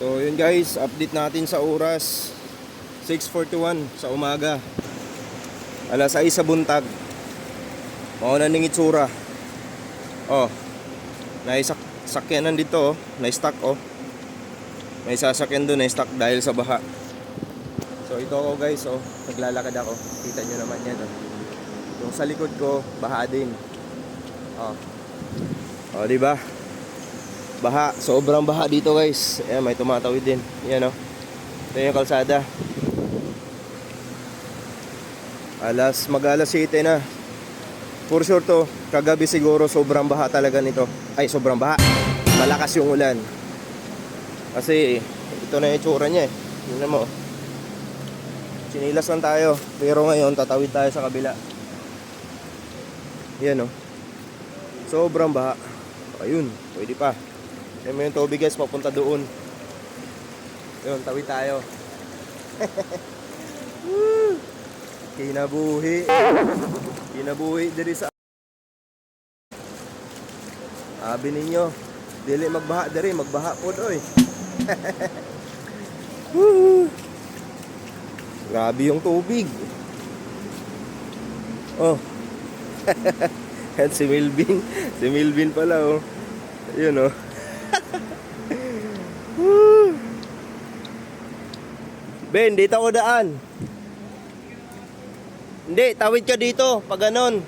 So yun guys, update natin sa oras 6:41 sa umaga. Alas 6 sa buntag. Mauna ning itsura. Oh. Sakyanan dito oh, na-stuck oh. May sasakyan doon na-stuck dahil sa baha. So ito ako guys oh, naglalakad ako. Kita nyo naman yan oh. Yung sa likod ko, baha din. Oh. Oh, di ba? Baha, sobrang baha dito guys. Ayan, may tumatawid din. Yan oh. Ito yung kalsada. Mag-alas 7 na. For sure to, kagabi siguro sobrang baha talaga nito. Ay, sobrang baha. Malakas yung ulan. Kasi ito na yung itsura niya eh. Tingnan mo. Sinilas lang tayo. Pero ngayon, tatawid tayo sa kabila. Yan oh. Sobrang baha. Ayun, pwede pa. Yan mo yung tubig guys, papunta doon. Yun, tawid tayo. Kinabuhi. Kinabuhi diri sa abi ninyo. Dili magbaha diri, magbaha pod oy. Grabe yung tubig. Oh. At si Melvin. Si Melvin pala oh. Ayun oh. Ben, dito ako daan. Hindi, tawid ka dito pag ganon.